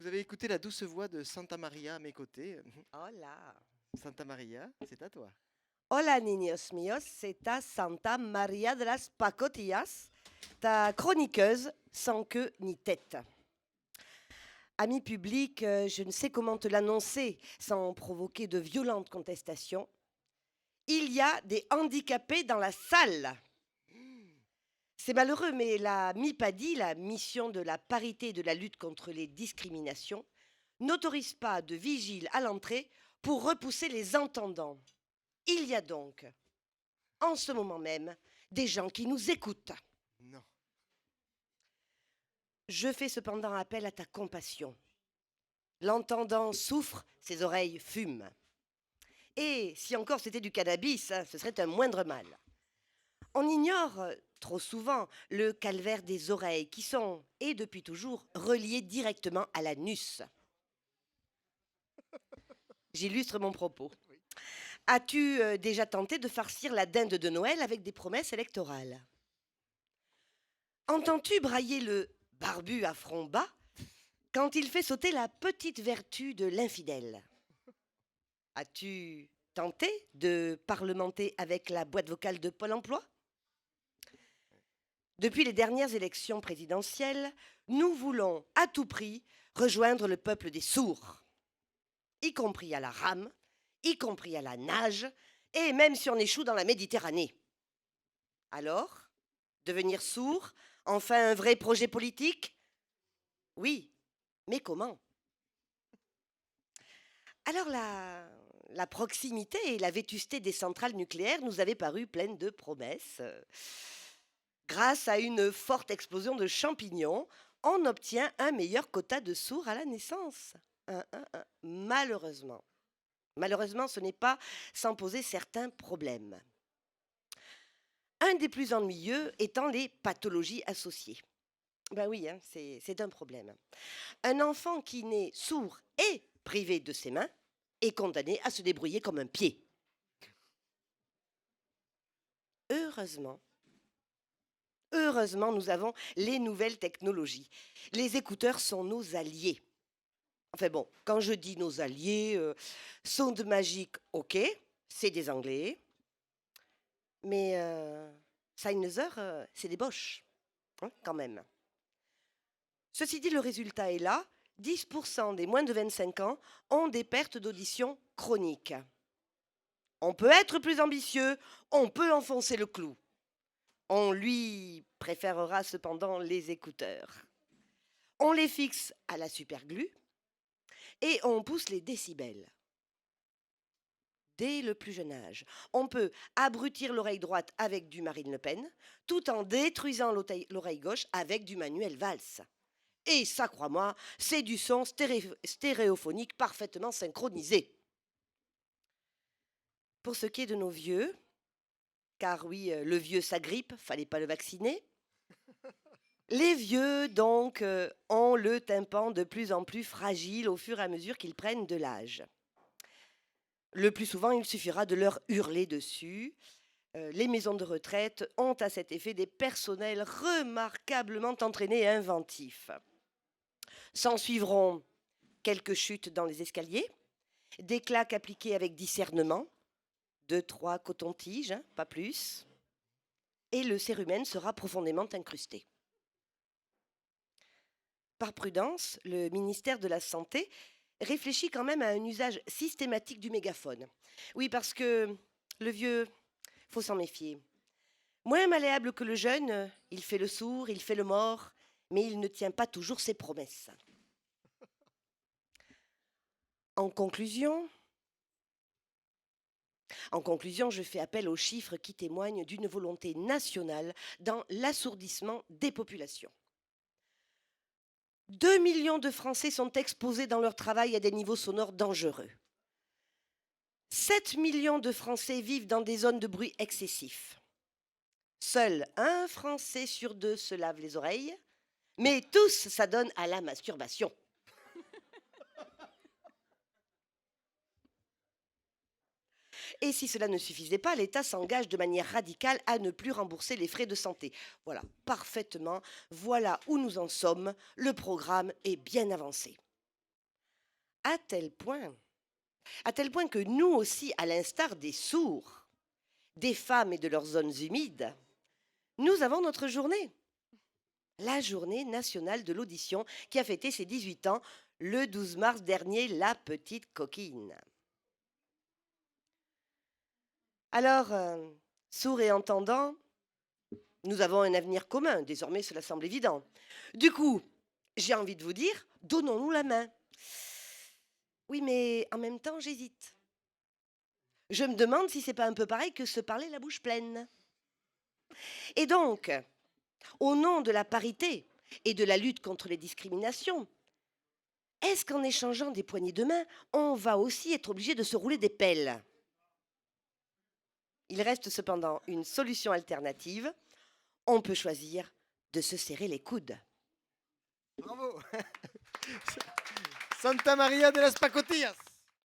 Vous avez écouté la douce voix de Santa Maria à mes côtés. Hola. Santa Maria, c'est à toi. Hola, niños míos, c'est ta Santa Maria de las Pacotillas, ta chroniqueuse sans queue ni tête. Ami public, je ne sais comment te l'annoncer sans provoquer de violentes contestations. Il y a des handicapés dans la salle. C'est malheureux, mais la MIPADI, la mission de la parité et de la lutte contre les discriminations, n'autorise pas de vigile à l'entrée pour repousser les entendants. Il y a donc, en ce moment même, des gens qui nous écoutent. Non. Je fais cependant appel à ta compassion. L'entendant souffre, ses oreilles fument. Et si encore c'était du cannabis, ce serait un moindre mal. On ignore trop souvent le calvaire des oreilles qui sont, et depuis toujours, reliées directement à l'anus. J'illustre mon propos. Oui. As-tu déjà tenté de farcir la dinde de Noël avec des promesses électorales? Entends-tu brailler le barbu à front bas quand il fait sauter la petite vertu de l'infidèle? As-tu tenté de parlementer avec la boîte vocale de Pôle emploi? Depuis les dernières élections présidentielles, nous voulons à tout prix rejoindre le peuple des sourds, y compris à la rame, y compris à la nage, et même si on échoue dans la Méditerranée. Alors, devenir sourd, enfin un vrai projet politique? Oui, mais comment? Alors la proximité et la vétusté des centrales nucléaires nous avaient paru pleines de promesses. Grâce à une forte explosion de champignons, on obtient un meilleur quota de sourds à la naissance. Malheureusement. Malheureusement, ce n'est pas sans poser certains problèmes. Un des plus ennuyeux étant les pathologies associées. Ben oui, hein, c'est un problème. Un enfant qui naît sourd et privé de ses mains est condamné à se débrouiller comme un pied. Heureusement, nous avons les nouvelles technologies. Les écouteurs sont nos alliés. Enfin bon, quand je dis nos alliés, sonde magique, ok, c'est des Anglais. Mais Sennheiser, c'est des Bosch, hein, quand même. Ceci dit, le résultat est là. 10% des moins de 25 ans ont des pertes d'audition chroniques. On peut être plus ambitieux, on peut enfoncer le clou. On lui préférera cependant les écouteurs. On les fixe à la superglue et on pousse les décibels. Dès le plus jeune âge, on peut abrutir l'oreille droite avec du Marine Le Pen, tout en détruisant l'oreille gauche avec du Manuel Valls. Et ça, crois-moi, c'est du son stéréophonique parfaitement synchronisé. Pour ce qui est de nos vieux, car oui, le vieux s'agrippe, fallait pas le vacciner. Les vieux, donc, ont le tympan de plus en plus fragile au fur et à mesure qu'ils prennent de l'âge. Le plus souvent, il suffira de leur hurler dessus. Les maisons de retraite ont à cet effet des personnels remarquablement entraînés et inventifs. S'en suivront quelques chutes dans les escaliers, des claques appliquées avec discernement, 2-3 cotons-tiges, hein, pas plus, et le cérumen sera profondément incrusté. Par prudence, le ministère de la Santé réfléchit quand même à un usage systématique du mégaphone. Oui, parce que le vieux, faut s'en méfier. Moins malléable que le jeune, il fait le sourd, il fait le mort, mais il ne tient pas toujours ses promesses. En conclusion, je fais appel aux chiffres qui témoignent d'une volonté nationale dans l'assourdissement des populations. 2 millions de Français sont exposés dans leur travail à des niveaux sonores dangereux. 7 millions de Français vivent dans des zones de bruit excessif. Seul 1 Français sur 2 se lave les oreilles, mais tous s'adonnent à la masturbation. Et si cela ne suffisait pas, l'État s'engage de manière radicale à ne plus rembourser les frais de santé. Voilà, parfaitement, voilà où nous en sommes. Le programme est bien avancé. À tel point, à tel point que nous aussi, à l'instar des sourds, des femmes et de leurs zones humides, nous avons notre journée. La journée nationale de l'audition qui a fêté ses 18 ans le 12 mars dernier, la petite coquine. Alors, sourds et entendants, nous avons un avenir commun. Désormais, cela semble évident. Du coup, j'ai envie de vous dire, donnons-nous la main. Oui, mais en même temps, j'hésite. Je me demande si c'est pas un peu pareil que se parler la bouche pleine. Et donc, au nom de la parité et de la lutte contre les discriminations, est-ce qu'en échangeant des poignées de main, on va aussi être obligé de se rouler des pelles? Il reste cependant une solution alternative. On peut choisir de se serrer les coudes. Bravo. Santa Maria de las Pacotillas.